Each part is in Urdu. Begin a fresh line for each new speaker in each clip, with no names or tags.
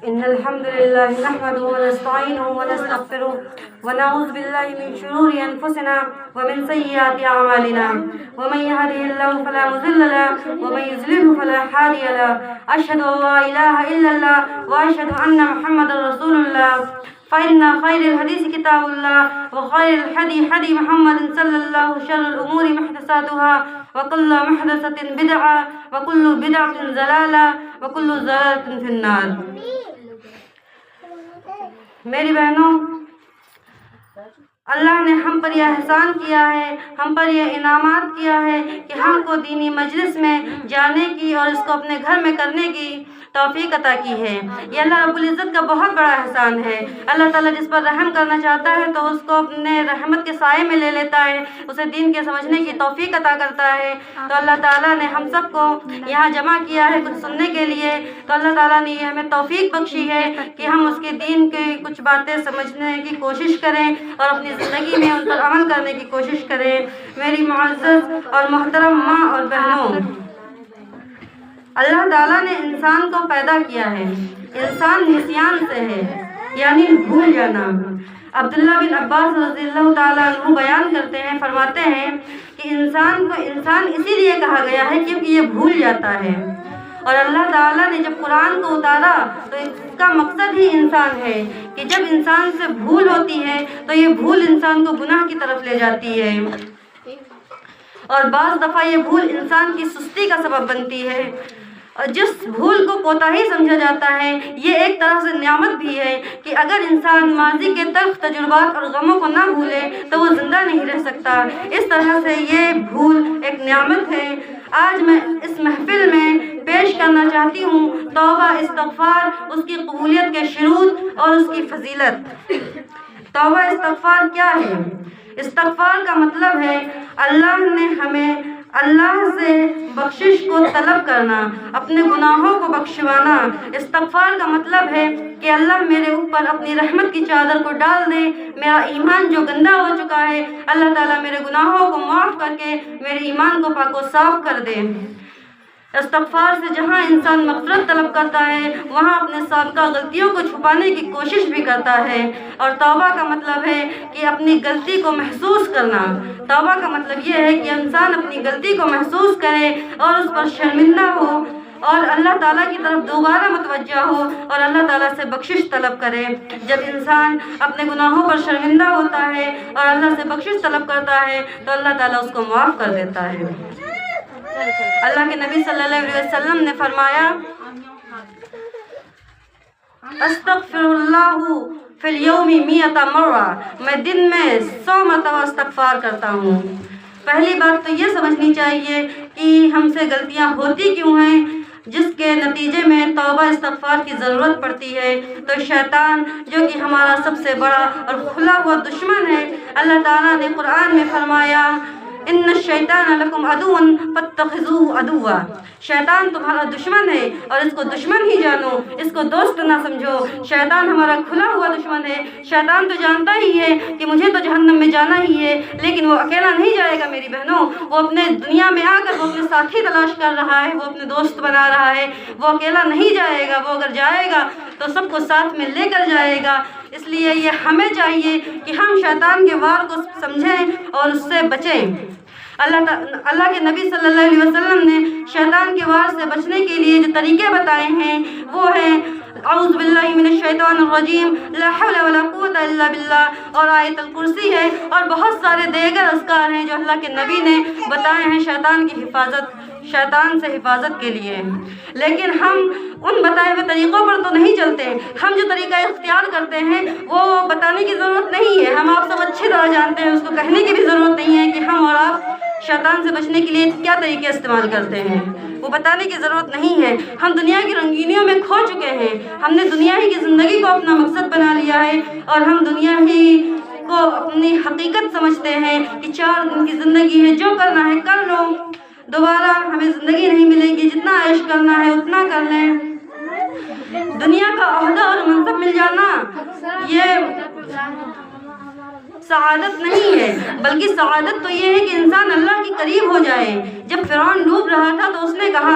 إن الحمد لله نحمده ونستعينه ونستغفره ونعوذ بالله من شرور أنفسنا ومن سيئات أعمالنا ومن يهده الله فلا مضل له ومن يضلل فلا هادي له أشهد أن لا إله إلا الله وأشهد أن محمدا رسول الله فإن خير الحديث كتاب الله وخير الهدي هدي محمد صلى الله عليه وسلم شر الأمور محدثاتها وكل محدثة بدعة وكل بدعة ضلالة وكل ضلالة في النار۔ میری بہنوں، اللہ نے ہم پر یہ احسان کیا ہے، ہم پر یہ انعامات کیا ہے کہ ہم کو دینی مجلس میں جانے کی اور اس کو اپنے گھر میں کرنے کی توفیق عطا کی ہے۔ یہ اللہ رب العزت کا بہت بڑا احسان ہے۔ اللہ تعالیٰ جس پر رحم کرنا چاہتا ہے تو اس کو اپنے رحمت کے سائے میں لے لیتا ہے، اسے دین کے سمجھنے کی توفیق عطا کرتا ہے۔ تو اللہ تعالیٰ نے ہم سب کو یہاں جمع کیا ہے کچھ سننے کے لیے، تو اللہ تعالیٰ نے یہ ہمیں توفیق بخشی ہے کہ ہم اس کے دین کی کچھ باتیں سمجھنے کی کوشش کریں اور اپنی زندگی میں ان پر عمل کرنے کی کوشش کریں۔ میری معزز اور محترم ماں اور بہنوں، اللہ تعالیٰ نے انسان کو پیدا کیا ہے، انسان نسیان سے ہے، یعنی بھول جانا۔ عبداللہ بن عباس رضی اللہ تعالیٰ عنہ بیان کرتے ہیں، فرماتے ہیں کہ انسان کو انسان اسی لیے کہا گیا ہے کیونکہ یہ بھول جاتا ہے، اور اللہ تعالیٰ نے جب قرآن کو اتارا تو اس کا مقصد ہی انسان ہے کہ جب انسان سے بھول ہوتی ہے تو یہ بھول انسان کو گناہ کی طرف لے جاتی ہے، اور بعض دفعہ یہ بھول انسان کی سستی کا سبب بنتی ہے۔ اور جس بھول کو کوتاہی سمجھا جاتا ہے، یہ ایک طرح سے نعمت بھی ہے کہ اگر انسان ماضی کے تلخ تجربات اور غموں کو نہ بھولے تو وہ زندہ نہیں رہ سکتا۔ اس طرح سے یہ بھول ایک نعمت ہے۔ آج میں اس محفل میں پیش کرنا چاہتی ہوں توبہ استغفار، اس کی قبولیت کے شروط اور اس کی فضیلت۔ توبہ استغفار کیا ہے؟ استغفار کا مطلب ہے اللہ نے ہمیں اللہ سے بخشش کو طلب کرنا، اپنے گناہوں کو بخشوانا۔ استغفار کا مطلب ہے کہ اللہ میرے اوپر اپنی رحمت کی چادر کو ڈال دے، میرا ایمان جو گندا ہو چکا ہے اللہ تعالیٰ میرے گناہوں کو معاف کر کے میرے ایمان کو پاک و صاف کر دے۔ استغفار سے جہاں انسان مغفرت طلب کرتا ہے وہاں اپنے سابقہ غلطیوں کو چھپانے کی کوشش بھی کرتا ہے، اور توبہ کا مطلب ہے کہ اپنی غلطی کو محسوس کرنا۔ توبہ کا مطلب یہ ہے کہ انسان اپنی غلطی کو محسوس کرے اور اس پر شرمندہ ہو اور اللہ تعالیٰ کی طرف دوبارہ متوجہ ہو اور اللہ تعالیٰ سے بخشش طلب کرے۔ جب انسان اپنے گناہوں پر شرمندہ ہوتا ہے اور اللہ سے بخشش طلب کرتا ہے تو اللہ تعالیٰ اس کو معاف کر دیتا ہے۔ اللہ کے نبی صلی اللہ علیہ وسلم نے فرمایا، استغفر اللہ فی اليوم 100 مرہ، میں دن میں 100 مرتبہ استغفار کرتا ہوں۔ پہلی بات تو یہ سمجھنی چاہیے کہ ہم سے غلطیاں ہوتی کیوں ہیں، جس کے نتیجے میں توبہ استغفار کی ضرورت پڑتی ہے۔ تو شیطان جو کہ ہمارا سب سے بڑا اور کھلا ہوا دشمن ہے، اللہ تعالیٰ نے قرآن میں فرمایا، ان الشیطان لکم عدو فاتخذوہ عدوا، شیطان تمہارا دشمن ہے اور اس کو دشمن ہی جانو، اس کو دوست نہ سمجھو۔ شیطان ہمارا کھلا ہوا دشمن ہے۔ شیطان تو جانتا ہی ہے کہ مجھے تو جہنم میں جانا ہی ہے، لیکن وہ اکیلا نہیں جائے گا میری بہنوں، وہ اپنے دنیا میں آ کر وہ اپنے ساتھی تلاش کر رہا ہے، وہ اپنے دوست بنا رہا ہے، وہ اکیلا نہیں جائے گا، وہ اگر جائے گا تو سب کو ساتھ میں لے کر جائے گا۔ اس لیے یہ ہمیں چاہیے کہ ہم شیطان کے وار کو سمجھیں اور اس سے بچیں۔ اللہ کے نبی صلی اللہ علیہ وسلم نے شیطان کے وار سے بچنے کے لیے جو طریقے بتائے ہیں وہ ہیں اعوذ باللہ من الشیطان الرجیم، لا حول ولا قوت الا باللہ، اور آیت الکرسی ہے، اور بہت سارے دیگر اذکار ہیں جو اللہ کے نبی نے بتائے ہیں شیطان سے حفاظت کے لیے۔ لیکن ہم ان بتائے ہوئے طریقوں پر تو نہیں چلتے۔ ہم جو طریقہ اختیار کرتے ہیں وہ بتانے کی ضرورت نہیں ہے، ہم آپ سب اچھی طرح جانتے ہیں، اس کو کہنے کی بھی ضرورت نہیں ہے کہ ہم اور آپ شیطان سے بچنے کے لیے کیا طریقے استعمال کرتے ہیں، وہ بتانے کی ضرورت نہیں ہے۔ ہم دنیا کی رنگینیوں میں کھو چکے ہیں، ہم نے دنیا ہی کی زندگی کو اپنا مقصد بنا لیا ہے، اور ہم دنیا ہی کو اپنی حقیقت سمجھتے ہیں کہ 4 دن کی زندگی ہے، جو کرنا ہے کر لو، دوبارہ ہمیں زندگی نہیں ملے گی، جتنا عیش کرنا ہے اتنا کر لیں۔ دنیا کا عہدہ اور منصب مل جانا یہ سعادت نہیں ہے، بلکہ سعادت تو یہ ہے کہ انسان اللہ کے قریب ہو جائے۔ جب فرعون ڈوب رہا تھا تو اس نے کہا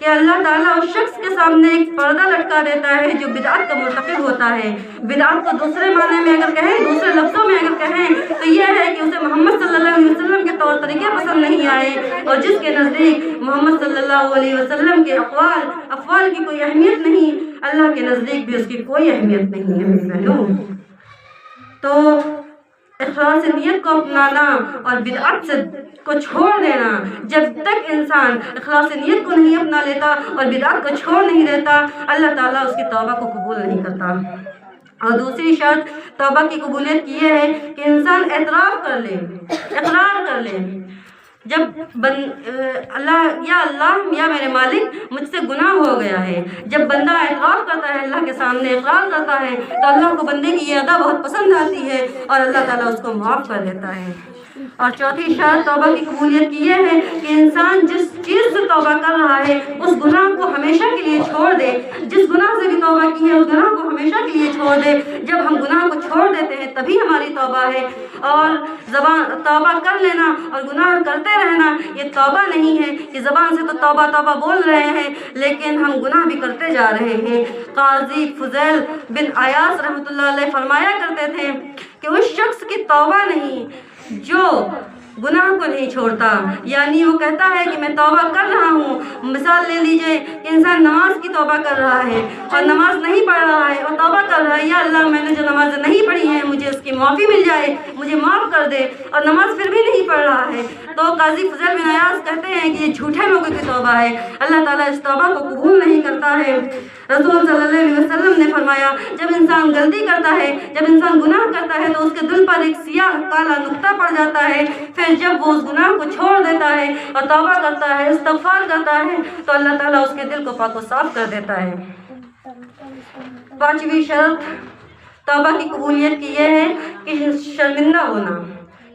کہ اللہ تعالیٰ اس شخص کے سامنے ایک پردہ لٹکا دیتا ہے جو بدعت کا مرتکب ہوتا ہے۔ بدعت کو دوسرے معنی میں اگر کہیں، دوسرے لفظوں میں اگر کہیں تو یہ ہے کہ اسے محمد صلی اللہ علیہ وسلم کے طور طریقے پسند نہیں آئے، اور جس کے نزدیک محمد صلی اللہ علیہ وسلم کے افعال کی کوئی اہمیت نہیں، اللہ کے نزدیک بھی اس کی کوئی اہمیت نہیں ہے میری بہنوں۔ تو اخلاص نیت کو اپنانا اور بدعت کو چھوڑ دینا، جب تک انسان اخلاص نیت کو نہیں اپنا لیتا اور بدعت کو چھوڑ نہیں دیتا، اللہ تعالیٰ اس کی توبہ کو قبول نہیں کرتا۔ اور دوسری شرط توبہ کی قبولیت کی یہ ہے کہ انسان اعتراف کر لے، اقرار کر لے۔ جب اللہ یا میرے مالک مجھ سے گناہ ہو گیا ہے، جب بندہ اعتراف کرتا ہے، اللہ کے سامنے اقرار کرتا ہے، تو اللہ کو بندے کی یہ ادا بہت پسند آتی ہے اور اللہ تعالیٰ اس کو معاف کر دیتا ہے۔ اور چوتھی شرط توبہ کی قبولیت کی یہ ہے کہ انسان جس چیز سے توبہ کر رہا ہے اس گناہ کو ہمیشہ کے لیے چھوڑ دے، جس گناہ سے بھی توبہ کی ہے اس گناہ کو ہمیشہ کے لیے چھوڑ دے۔ جب ہم گناہ کو چھوڑ دیتے ہیں تبھی ہماری توبہ ہے، اور توبہ کر لینا اور گناہ کرتے رہنا یہ توبہ نہیں ہے کہ زبان سے تو توبہ توبہ بول رہے ہیں لیکن ہم گناہ بھی کرتے جا رہے ہیں۔ قاضی فضیل بن عیاض رحمۃ اللہ علیہ فرمایا کرتے تھے کہ اس شخص کی توبہ نہیں جو گناہ کو نہیں چھوڑتا، یعنی وہ کہتا ہے کہ میں توبہ کر رہا ہوں۔ مثال لے لیجئے کہ انسان نماز کی توبہ کر رہا ہے اور نماز نہیں پڑھ رہا ہے اور توبہ کر رہا ہے، یا اللہ میں نے جو نمازیں نہیں پڑھی ہیں مجھے اس کی معافی مل جائے، مجھے معاف کر دے، اور نماز پھر بھی نہیں پڑھ رہا ہے، تو قاضی فضیل بن عیاض کہتے ہیں کہ یہ جھوٹے لوگوں کی توبہ ہے، اللہ تعالیٰ اس توبہ کو قبول نہیں کرتا ہے۔ رسول صلی اللہ علیہ وسلم نے فرمایا جب انسان غلطی کرتا ہے، جب انسان گناہ کرتا ہے تو اس کے دل پر ایک سیاہ کالا نقطہ پڑ جاتا ہے، پھر جب وہ اس گناہ کو چھوڑ دیتا ہے اور توبہ کرتا ہے، استغفار کرتا ہے، تو اللہ تعالیٰ اس کے دل کو پاک و صاف کر دیتا ہے۔ پانچویں شرط توبہ کی قبولیت کی یہ ہے کہ شرمندہ ہونا،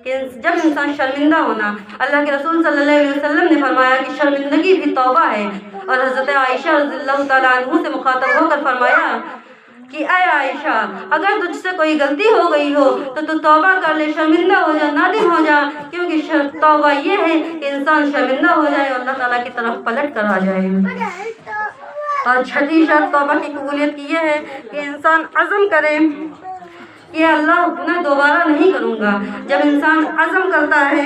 کہ جب انسان شرمندہ ہونا، اللہ کے رسول صلی اللہ علیہ وسلم نے فرمایا کہ شرمندگی بھی توبہ ہے، اور حضرت عائشہ رضی اللہ تعالیٰ عنہ سے مخاطب ہو کر فرمایا کہ اے عائشہ اگر تجھ سے کوئی غلطی ہو گئی ہو تو توبہ کر لے، شرمندہ ہو جا، نادم ہو جا، کیونکہ توبہ یہ ہے کہ انسان شرمندہ ہو جائے اور اللہ تعالیٰ کی طرف پلٹ کر آ جائے۔ اور چھٹی شرط توبہ کی قبولیت کی یہ ہے کہ انسان عزم کرے کہ اللہ گناہ دوبارہ نہیں کروں گا۔ جب انسان عزم کرتا ہے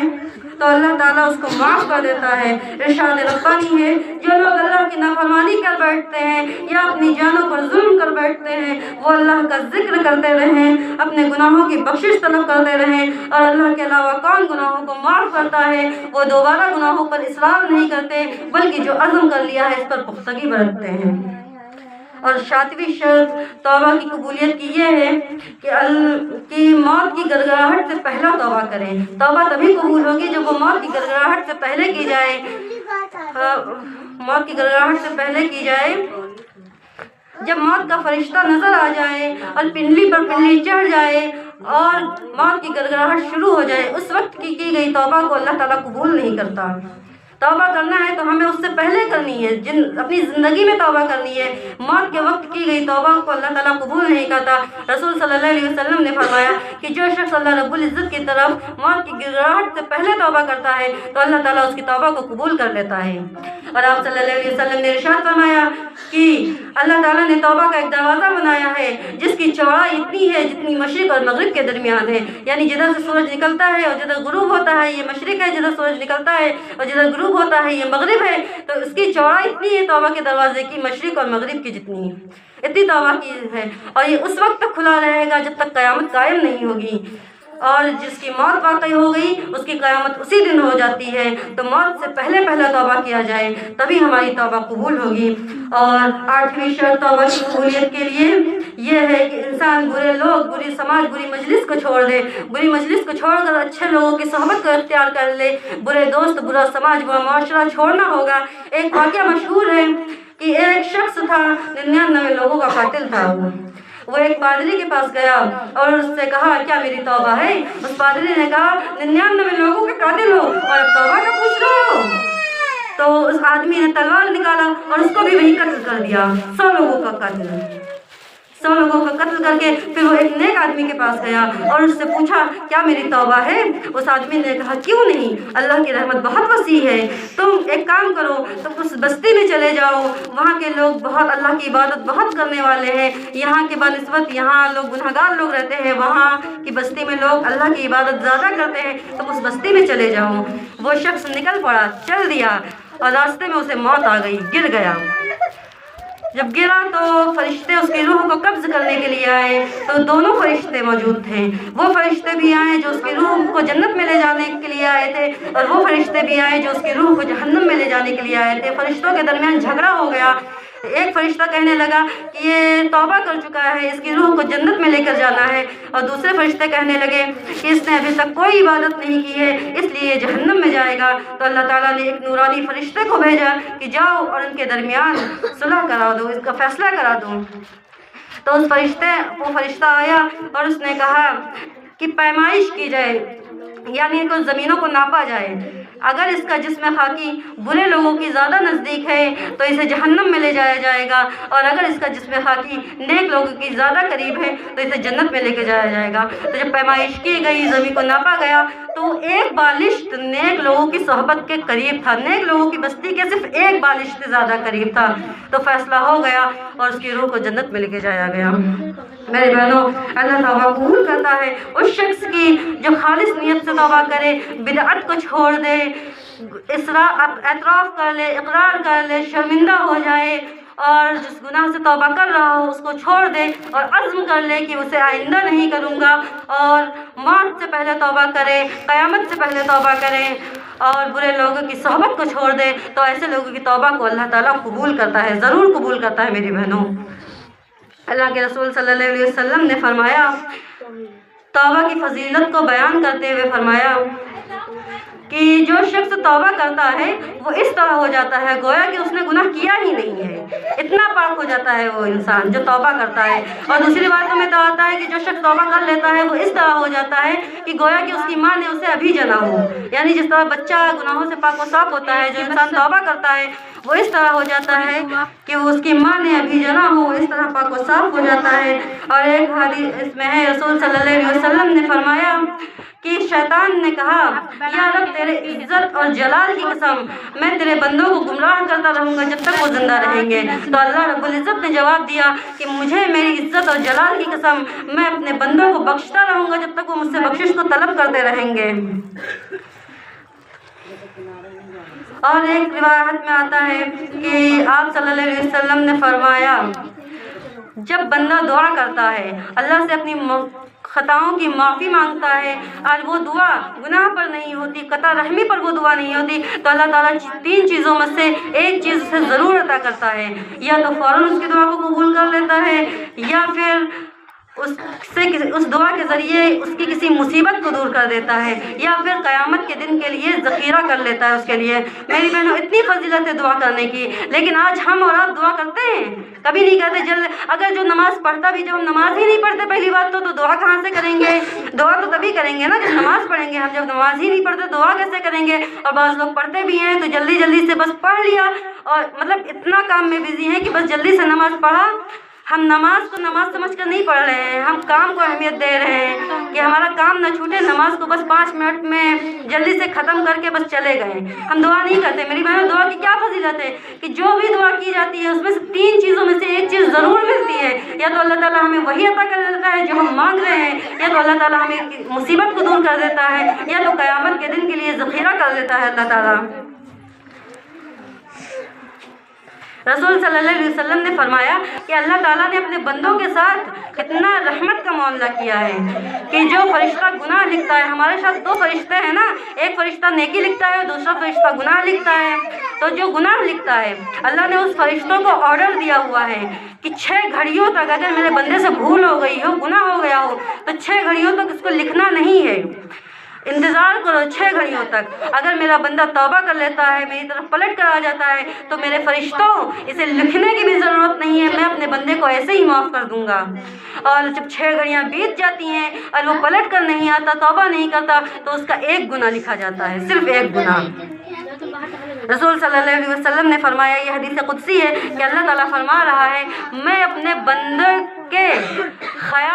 تو اللہ تعالیٰ اس کو معاف کر دیتا ہے۔ ارشاد ربانی ہے جو لوگ اللہ کی نافرمانی کر بیٹھتے ہیں یا اپنی جانوں پر ظلم کر بیٹھتے ہیں وہ اللہ کا ذکر کرتے رہیں، اپنے گناہوں کی بخشش طلب کرتے رہیں، اور اللہ کے علاوہ کون گناہوں کو معاف کرتا ہے، وہ دوبارہ گناہوں پر اصرار نہیں کرتے بلکہ جو عزم کر لیا ہے اس پر پختگی برتتے ہیں۔ اور ساتویں شرط توبہ کی قبولیت کی یہ ہے کہ موت کی گڑگڑاہٹ سے پہلا توبہ کریں۔ توبہ تبھی قبول ہوگی جب وہ موت کی گڑگڑاہٹ سے پہلے کی جائے، موت کی گڑگڑاہٹ سے پہلے کی جائے، جب موت کا فرشتہ نظر آ جائے اور پنڈلی پر پنڈلی چڑھ جائے اور موت کی گڑگڑاہٹ شروع ہو جائے، اس وقت کی گئی توبہ کو اللہ تعالیٰ قبول نہیں کرتا۔ توبہ کرنا ہے تو ہمیں اس سے پہلے کرنی ہے، اپنی زندگی میں توبہ کرنی ہے۔ موت کے وقت کی گئی توبہ کو اللہ تعالیٰ قبول نہیں کرتا۔ رسول صلی اللہ علیہ وسلم نے فرمایا کہ جو شخص اللہ رب العزت کی طرف موت کی گڑگڑاہٹ سے پہلے توبہ کرتا ہے تو اللہ تعالیٰ اس کی توبہ کو قبول کر لیتا ہے۔ اور آپ صلی اللہ علیہ وسلم نے ارشاد فرمایا کہ اللہ تعالیٰ نے توبہ کا ایک دروازہ بنایا ہے جس کی چوڑائی اتنی ہے جتنی مشرق اور مغرب کے درمیان ہے، یعنی جدھر سے سورج نکلتا ہے اور جدھر غروب ہوتا ہے یہ مشرق ہے، جدھر سورج نکلتا ہے اور جدھر غروب ہوتا ہے یہ مغرب ہے، تو اس کی چوڑائی اتنی ہے توبہ کے دروازے کی مشرق اور مغرب کی جتنی ہے، اتنی توبہ کی ہے، اور یہ اس وقت تک کھلا رہے گا جب تک قیامت قائم نہیں ہوگی۔ اور جس کی موت واقع ہو گئی اس کی قیامت اسی دن ہو جاتی ہے، تو موت سے پہلے توبہ کیا جائے تبھی ہماری توبہ قبول ہوگی۔ اور آٹھویں شرط توبہ کی قبولیت کے لیے یہ ہے کہ انسان برے لوگ، بری سماج، بری مجلس کو چھوڑ دے، بری مجلس کو چھوڑ کر اچھے لوگوں کی صحبت کو اختیار کر لے۔ برے دوست، برا سماج، برا معاشرہ چھوڑنا ہوگا۔ ایک واقعہ مشہور ہے کہ ایک شخص تھا 99 لوگوں کا قاتل تھا، وہ ایک پادری کے پاس گیا اور اس سے کہا کیا میری توبہ ہے؟ اس پادری نے کہا 99 لوگوں کے قاتل ہو اور اب توبہ کا پوچھ رہے ہو؟ تو اس آدمی نے تلوار نکالا اور اس کو بھی وہی قتل کر دیا، 100 لوگوں کا قتل 100 لوگوں کا قتل کر کے پھر وہ ایک نیک آدمی کے پاس گیا اور اس سے پوچھا کیا میری توبہ ہے؟ اس آدمی نے کہا کیوں نہیں، اللہ کی رحمت بہت وسیع ہے، تم ایک کام کرو، تم اس بستی میں چلے جاؤ، وہاں کے لوگ بہت اللہ کی عبادت بہت کرنے والے ہیں، یہاں کے بنسبت یہاں لوگ گنہگار لوگ رہتے ہیں، وہاں کی بستی میں لوگ اللہ کی عبادت زیادہ کرتے ہیں، تم اس بستی میں چلے جاؤ۔ وہ شخص نکل پڑا، چل دیا اور راستے میں اسے موت آ گئی، گر گیا۔ جب گرا تو فرشتے اس کی روح کو قبض کرنے کے لیے آئے، تو دونوں فرشتے موجود تھے، وہ فرشتے بھی آئے جو اس کی روح کو جنت میں لے جانے کے لیے آئے تھے، اور وہ فرشتے بھی آئے جو اس کی روح کو جہنم میں لے جانے کے لیے آئے تھے۔ فرشتوں کے درمیان جھگڑا ہو گیا، ایک فرشتہ کہنے لگا کہ یہ توبہ کر چکا ہے، اس کی روح کو جنت میں لے کر جانا ہے، اور دوسرے فرشتے کہنے لگے کہ اس نے ابھی تک کوئی عبادت نہیں کی ہے، اس لیے جہنم میں جائے گا۔ تو اللہ تعالیٰ نے ایک نورانی فرشتے کو بھیجا کہ جاؤ اور ان کے درمیان صلح کرا دو، اس کا فیصلہ کرا دو۔ تو وہ فرشتہ آیا اور اس نے کہا کہ پیمائش کی جائے، یعنی ان کو زمینوں کو ناپا جائے، اگر اس کا جسم خاکی برے لوگوں کی زیادہ نزدیک ہے تو اسے جہنم میں لے جایا جائے گا، اور اگر اس کا جسم خاکی نیک لوگوں کی زیادہ قریب ہے تو اسے جنت میں لے کے جایا جائے گا۔ تو جب پیمائش کی گئی، زمین کو ناپا گیا، تو ایک بالشت نیک لوگوں کی صحبت کے قریب تھا، نیک لوگوں کی بستی کے صرف ایک بالشت زیادہ قریب تھا۔ تو فیصلہ ہو گیا اور اس کی روح کو جنت میں لے کے جایا گیا۔ میرے بہنوں، اللہ توبہ قبول کرتا ہے اس شخص کی جو خالص نیت سے توبہ کرے، بدعت کو چھوڑ دے، اعتراف کر لے، اقرار کر لے، شرمندہ ہو جائے، اور جس گناہ سے توبہ کر رہا ہو اس کو چھوڑ دے اور عزم کر لے کہ اسے آئندہ نہیں کروں گا، اور موت سے پہلے توبہ کرے، قیامت سے پہلے توبہ کرے، اور برے لوگوں کی صحبت کو چھوڑ دے، تو ایسے لوگوں کی توبہ کو اللہ تعالیٰ قبول کرتا ہے، ضرور قبول کرتا ہے میری بہنوں۔ اللہ کے رسول صلی اللہ علیہ وسلم نے فرمایا، توبہ کی فضیلت کو بیان کرتے ہوئے فرمایا کہ جو شخص توبہ کرتا ہے وہ اس طرح ہو جاتا ہے گویا کہ اس نے گناہ کیا ہی نہیں ہے، اتنا پاک ہو جاتا ہے وہ انسان جو توبہ کرتا ہے۔ اور دوسری باتوں میں تو آتا ہے کہ جو شخص توبہ کر لیتا ہے وہ اس طرح ہو جاتا ہے کہ گویا کہ اس کی ماں نے اسے ابھی جنا ہو، یعنی جس طرح بچہ گناہوں سے پاک و صاف ہوتا ہے، جو انسان توبہ کرتا ہے وہ اس طرح ہو جاتا ہے کہ وہ اس کی ماں نے ابھی جنا ہو، اس طرح پاک و صاف ہو جاتا ہے۔ اور ایک حدیث اس میں ہے، رسول صلی اللہ علیہ وسلم نے فرمایا کہ شیطان نے کہا، یا رب تیرے عزت اور جلال کی قسم، میں تیرے بندوں کو گمراہ کرتا رہوں گا جب تک وہ زندہ رہیں گے۔ تو اللہ رب العزت نے جواب دیا کہ مجھے میری عزت اور جلال کی قسم، میں اپنے بندوں کو بخشتا رہوں گا جب تک وہ مجھ سے بخشش کو طلب کرتے رہیں گے۔ اور ایک روایت میں آتا ہے کہ آپ صلی اللہ علیہ وسلم نے فرمایا، جب بندہ دعا کرتا ہے، اللہ سے اپنی خطاؤں کی معافی مانگتا ہے، اور وہ دعا گناہ پر نہیں ہوتی، قطع رحمی پر وہ دعا نہیں ہوتی، تو اللہ تعالیٰ تین چیزوں میں سے ایک چیز اسے ضرور عطا کرتا ہے، یا تو فوراً اس کی دعا کو قبول کر لیتا ہے، یا پھر اس دعا کے ذریعے اس کی کسی مصیبت کو دور کر دیتا ہے، یا پھر قیامت کے دن کے لیے ذخیرہ کر لیتا ہے اس کے لیے۔ میری بہنوں، اتنی فضیلت ہے دعا کرنے کی، لیکن آج ہم اور آپ دعا کرتے ہیں؟ کبھی نہیں کرتے۔ اگر جو نماز پڑھتا بھی، جب ہم نماز ہی نہیں پڑھتے پہلی بات تو دعا کہاں سے کریں گے؟ دعا تو تبھی کریں گے نا جب نماز پڑھیں گے، ہم جب نماز ہی نہیں پڑھتے دعا کیسے کریں گے؟ اور بعض لوگ پڑھتے بھی ہیں تو جلدی جلدی سے بس پڑھ لیا، اور مطلب اتنا کام میں بزی ہیں کہ بس جلدی سے نماز پڑھا۔ ہم نماز کو نماز سمجھ کر نہیں پڑھ رہے ہیں، ہم کام کو اہمیت دے رہے ہیں کہ ہمارا کام نہ چھوٹے، نماز کو بس 5 منٹ میں جلدی سے ختم کر کے بس چلے گئے، ہم دعا نہیں کرتے۔ میری بہنوں، دعا کی کیا فضیلت ہے کہ جو بھی دعا کی جاتی ہے اس میں سے 3 چیزوں میں سے ایک چیز ضرور ملتی ہے، یا تو اللہ تعالیٰ ہمیں وہی عطا کر دیتا ہے جو ہم مانگ رہے ہیں، یا تو اللہ تعالیٰ ہمیں مصیبت کو دور کر دیتا ہے، یا تو قیامت کے دن کے لیے ذخیرہ کر دیتا ہے اللہ تعالیٰ۔ رسول صلی اللہ علیہ وسلم نے فرمایا کہ اللہ تعالیٰ نے اپنے بندوں کے ساتھ کتنا رحمت کا معاملہ کیا ہے کہ جو فرشتہ گناہ لکھتا ہے، ہمارے ساتھ 2 فرشتے ہیں نا، ایک فرشتہ نیکی لکھتا ہے، دوسرا فرشتہ گناہ لکھتا ہے۔ تو جو گناہ لکھتا ہے، اللہ نے اس فرشتوں کو آرڈر دیا ہوا ہے کہ 6 گھڑیوں تک اگر میرے بندے سے بھول ہو گئی ہو، گناہ ہو گیا ہو، تو 6 گھڑیوں تک اس کو لکھنا نہیں ہے، انتظار کرو 6 گھڑیوں تک۔ اگر میرا بندہ توبہ کر لیتا ہے، میری طرف پلٹ کر آ جاتا ہے، تو میرے فرشتوں اسے لکھنے کی بھی ضرورت نہیں ہے، میں اپنے بندے کو ایسے ہی معاف کر دوں گا۔ اور جب 6 گھڑیاں بیت جاتی ہیں اور وہ پلٹ کر نہیں آتا، توبہ نہیں کرتا، تو اس کا 1 گناہ لکھا جاتا ہے، صرف 1 گناہ۔ رسول صلی اللہ علیہ وسلم نے فرمایا، یہ حدیث قدسی ہے کہ اللہ تعالیٰ فرما رہا ہے، میں اپنے بندے کے خیال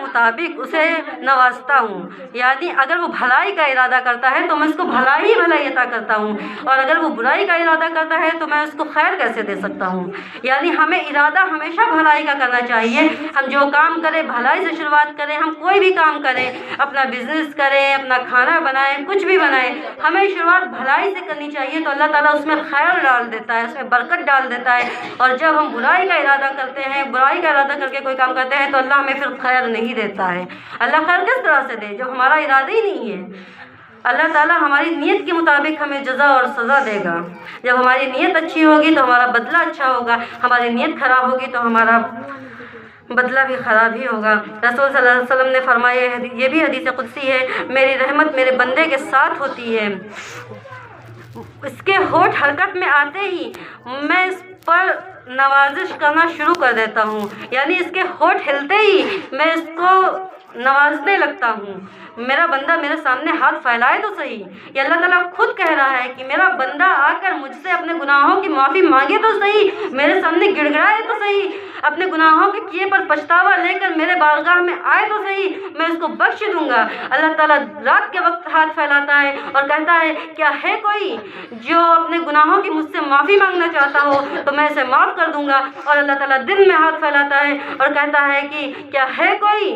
مطابق اسے نوازتا ہوں، یعنی اگر وہ بھلائی کا ارادہ کرتا ہے تو میں اس کو بھلائی عطا کرتا ہوں، اور اگر وہ برائی کا ارادہ کرتا ہے تو میں اس کو خیر کیسے دے سکتا ہوں۔ یعنی ہمیں ارادہ ہمیشہ بھلائی کا کرنا چاہیے، ہم جو کام کریں بھلائی سے شروعات کریں، ہم کوئی بھی کام کریں، اپنا بزنس کریں، اپنا کھانا بنائیں، کچھ بھی بنائیں، ہمیں شروعات بھلائی سے کرنی چاہیے تو اللہ تعالیٰ اس میں خیر ڈال دیتا ہے، اس میں برکت ڈال دیتا ہے۔ اور جب ہم برائی کا ارادہ کرتے ہیں، برائی کا ارادہ کر کے کوئی کام کرتے ہیں تو اللہ ہمیں پھر خیر نہیں دیتا ہے۔ اللہ خیر کس طرح سے دے جب ہمارا ارادہ ہی نہیں ہے؟ اللہ تعالیٰ ہماری نیت کے مطابق ہمیں جزا اور سزا دے گا۔ جب ہماری نیت اچھی ہوگی تو ہمارا بدلہ اچھا ہوگا، ہماری نیت خراب ہوگی تو ہمارا بدلہ بھی خراب ہی ہوگا۔ رسول صلی اللہ علیہ وسلم نے فرمایا ہے، یہ بھی حدیث قدسی ہے، میری رحمت میرے بندے کے ساتھ ہوتی ہے، اس کے ہونٹ حرکت میں آتے ہی میں اس پر نوازش کرنا شروع کر دیتا ہوں، یعنی اس کے ہونٹ ہلتے ہی میں اس کو نوازنے لگتا ہوں۔ میرا بندہ میرے سامنے ہاتھ پھیلائے تو صحیح، یہ اللہ تعالیٰ خود کہہ رہا ہے کہ میرا بندہ آ کر مجھ سے اپنے گناہوں کی معافی مانگے تو صحیح، میرے سامنے گڑ گڑائے تو صحیح، اپنے گناہوں کے کیے پر پچھتاوا لے کر میرے بارگاہ میں آئے تو صحیح، میں اس کو بخش دوں گا۔ اللہ تعالیٰ رات کے وقت ہاتھ پھیلاتا ہے اور کہتا ہے کیا ہے کوئی جو اپنے گناہوں کی مجھ سے معافی مانگنا چاہتا ہو تو میں اسے معاف کر دوں گا۔ اور اللہ تعالیٰ دن میں ہاتھ پھیلاتا ہے اور کہتا ہے کہ کیا ہے کوئی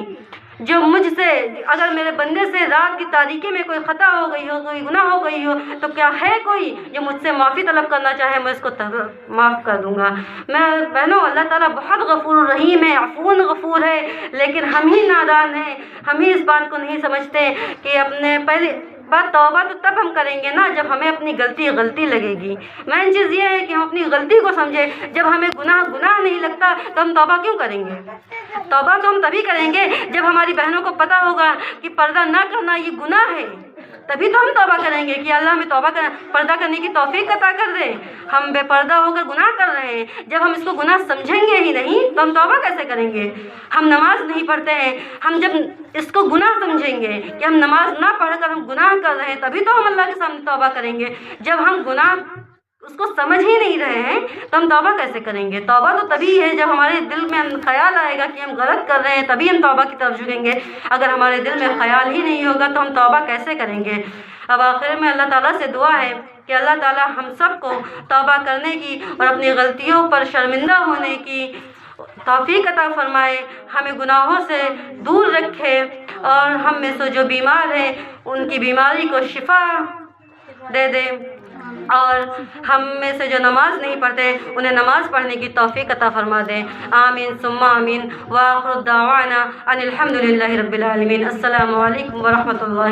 جو مجھ سے، اگر میرے بندے سے رات کی تاریکی میں کوئی خطا ہو گئی ہو، کوئی گناہ ہو گئی ہو تو کیا ہے کوئی جو مجھ سے معافی طلب کرنا چاہے، میں اس کو معاف کر دوں گا۔ میں بہنوں، اللہ تعالیٰ بہت غفور رحیم ہے، عفو غفور ہے، لیکن ہم ہی نادان ہیں، ہم ہی اس بات کو نہیں سمجھتے کہ اپنے پہلے بات توبہ تو تب ہم کریں گے نا جب ہمیں اپنی غلطی لگے گی۔ مین چیز یہ ہے کہ ہم اپنی غلطی کو سمجھیں۔ جب ہمیں گناہ نہیں لگتا تو ہم توبہ کیوں کریں گے؟ توبہ تو ہم تبھی کریں گے جب ہماری بہنوں کو پتہ ہوگا کہ پردہ نہ کرنا یہ گناہ ہے، تبھی تو ہم توبہ کریں گے کہ اللہ ہمیں پردہ کرنے کی توفیق عطا کر دے۔ ہم بے پردہ ہو کر گناہ کر رہے ہیں، جب ہم اس کو گناہ سمجھیں گے ہی نہیں تو ہم توبہ کیسے کریں گے؟ ہم نماز نہیں پڑھتے ہیں، ہم جب اس کو گناہ سمجھیں گے کہ ہم نماز نہ پڑھ کر ہم گناہ کر رہے ہیں تبھی تو ہم اللہ کے سامنے توبہ کریں گے۔ جب ہم گناہ اس کو سمجھ ہی نہیں رہے ہیں تو ہم توبہ کیسے کریں گے؟ توبہ تو تبھی ہے جب ہمارے دل میں خیال آئے گا کہ ہم غلط کر رہے ہیں، تبھی ہم توبہ کی طرف جھکیں گے۔ اگر ہمارے دل میں خیال ہی نہیں ہوگا تو ہم توبہ کیسے کریں گے؟ اب آخر میں اللہ تعالیٰ سے دعا ہے کہ اللہ تعالیٰ ہم سب کو توبہ کرنے کی اور اپنی غلطیوں پر شرمندہ ہونے کی توفیق عطا فرمائے، ہمیں گناہوں سے دور رکھے، اور ہم میں سے جو بیمار ہیں ان کی بیماری کو شفا دے دے، اور ہم میں سے جو نماز نہیں پڑھتے انہیں نماز پڑھنے کی توفیق عطا فرما دے۔ آمین ثم آمین، وآخر دعوانا ان الحمد للہ رب العالمین۔ السلام علیکم ورحمۃ اللہ۔